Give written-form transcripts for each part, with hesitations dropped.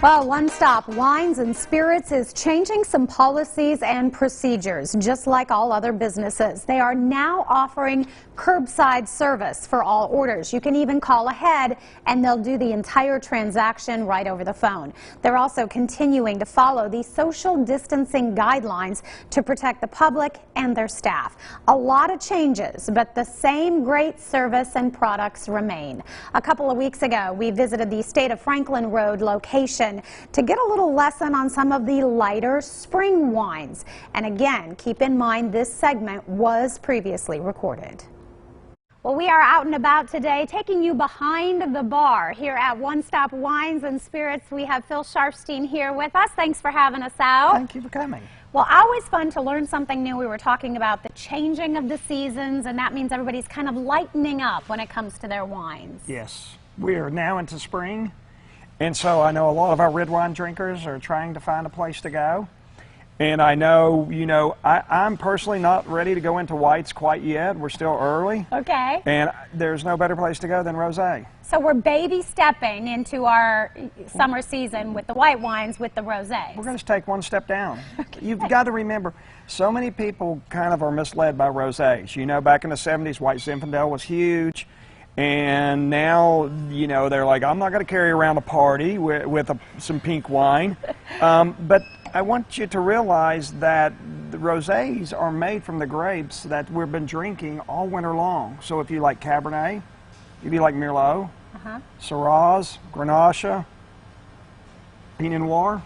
Well, One Stop Wines and Spirits is changing some policies and procedures, just like all other businesses. They are now offering curbside service for all orders. You can even call ahead and they'll do the entire transaction right over the phone. They're also continuing to follow the social distancing guidelines to protect the public and their staff. A lot of changes, but the same great service and products remain. A couple of weeks ago, we visited the State of Franklin Road location to get a little lesson on some of the lighter spring wines. And again, keep in mind this segment was previously recorded. Well, we are out and about today, taking you behind the bar here at One Stop Wines and Spirits. We have Phil Scharfstein here with us. Thanks for having us out. Thank you for coming. Well, always fun to learn something new. We were talking about the changing of the seasons, and that means everybody's kind of lightening up when it comes to their wines. Yes, we are now into spring, and so I know a lot of our red wine drinkers are trying to find a place to go. And I know, I'm personally not ready to go into whites quite yet. We're still early. Okay. And there's no better place to go than rosé. So we're baby stepping into our summer season with the white wines, with the rosés. We're going to take one step down. Okay. You've got to remember, so many people kind of are misled by rosés. You know, back in the 70s, white Zinfandel was huge. And now, they're like, I'm not going to carry around a party with some pink wine. But I want you to realize that the rosés are made from the grapes that we've been drinking all winter long. So if you like Cabernet, if you like Merlot, Syrah, Grenache, Pinot Noir,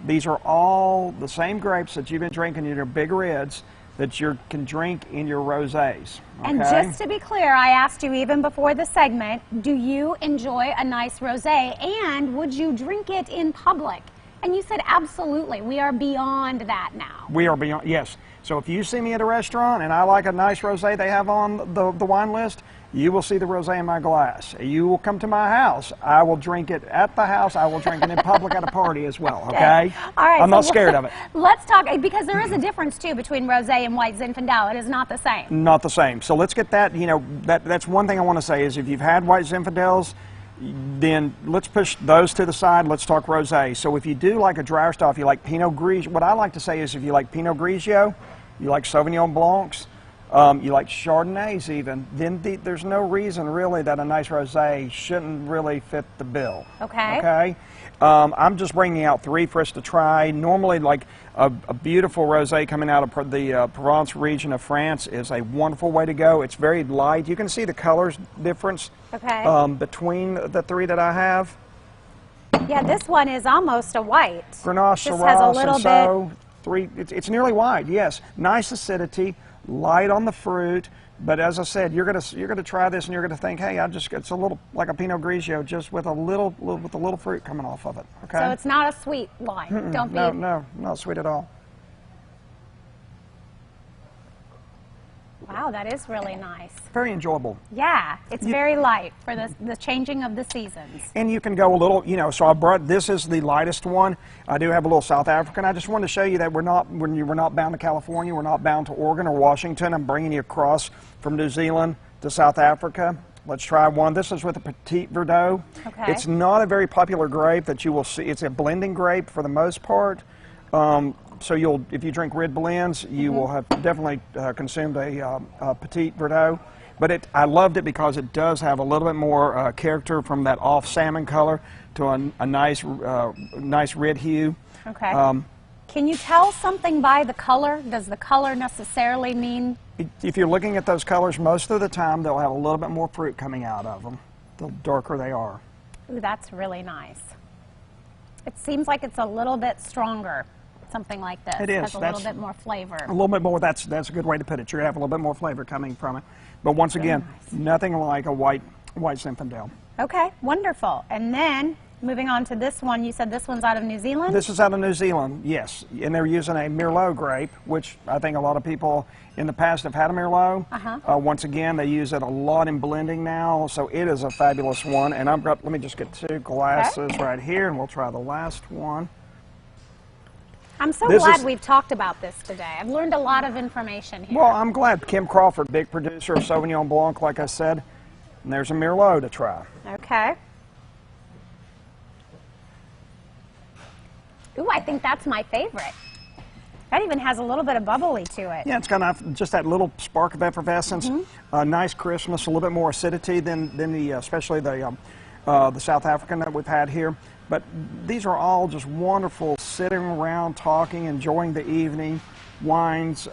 these are all the same grapes that you've been drinking in your big reds that you can drink in your rosés. Okay? And just to be clear, I asked you even before the segment, do you enjoy a nice rosé, and would you drink it in public? And you said absolutely. We are beyond that now. We are beyond, yes. So if you see me at a restaurant and I like a nice rosé they have on the wine list, you will see the rosé in my glass. You will come to my house. I will drink it at the house. I will drink it in public at a party as well, okay? All right. I'm not scared of it. Let's talk, because there is a difference, too, between rosé and white Zinfandel. It is not the same. Not the same. So let's get that, that's one thing I want to say is if you've had white Zinfandels, then let's push those to the side. Let's talk rosé. So if you do like a drier style, if you like Pinot Grigio, what I like to say is if you like Pinot Grigio, you like Sauvignon Blancs, you like Chardonnays even, then there's no reason really that a nice rosé shouldn't really fit the bill. Okay. Okay? I'm just bringing out three for us to try. Normally, like a beautiful rosé coming out of the Provence region of France is a wonderful way to go. It's very light. You can see the colors difference between the three that I have. Yeah, this one is almost a white. Grenache, Just has a Syrah, little and so it's nearly white. Yes, nice acidity, light on the fruit. But as I said, you're gonna try this and you're gonna think, hey, it's a little like a Pinot Grigio, just with a little fruit coming off of it. Okay. So it's not a sweet wine. Don't be. No, not sweet at all. Wow, that is really nice. Very enjoyable. Yeah, it's very light for the changing of the seasons. And you can go a little, so I brought, this is the lightest one. I do have a little South African. I just wanted to show you that we're not bound to California, we're not bound to Oregon or Washington. I'm bringing you across from New Zealand to South Africa. Let's try one. This is with a Petit Verdot. Okay. It's not a very popular grape that you will see. It's a blending grape for the most part. So if you drink red blends, you will have definitely consumed a Petit Verdot. But I loved it because it does have a little bit more character from that off salmon color to a nice red hue. Okay. Can you tell something by the color? Does the color necessarily mean? If you're looking at those colors, most of the time they'll have a little bit more fruit coming out of them, the darker they are. Ooh, that's really nice. It seems like it's a little bit stronger. Something like this. It is. Has a little bit more flavor. A little bit more. That's a good way to put it. You're going to have a little bit more flavor coming from it. But once again, nothing like a white Zinfandel. Okay, wonderful. And then moving on to this one, you said this one's out of New Zealand? This is out of New Zealand, yes. And they're using a Merlot grape, which I think a lot of people in the past have had a Merlot. Once again, they use it a lot in blending now, so it is a fabulous one. And let me just get two glasses right here, and we'll try the last one. I'm so glad we've talked about this today. I've learned a lot of information here. Well, I'm glad. Kim Crawford, big producer of Sauvignon Blanc, like I said. And there's a Merlot to try. Okay. Ooh, I think that's my favorite. That even has a little bit of bubbly to it. Yeah, it's got just that little spark of effervescence, nice crispness, a little bit more acidity than especially the South African that we've had here. But these are all just wonderful, sitting around, talking, enjoying the evening wines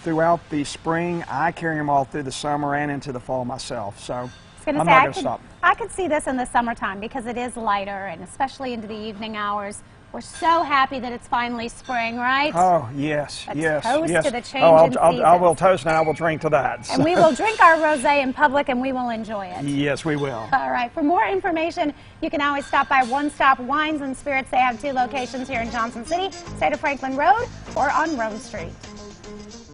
throughout the spring. I carry them all through the summer and into the fall myself. So I'm not going to stop. I could see this in the summertime because it is lighter, and especially into the evening hours. We're so happy that it's finally spring, right? Oh, yes, Let's toast to the change in seasons. I will toast and I will drink to that. And we will drink our rosé in public and we will enjoy it. Yes, we will. All right. For more information, you can always stop by One Stop Wines and Spirits. They have 2 locations here in Johnson City, State of Franklin Road or on Rome Street.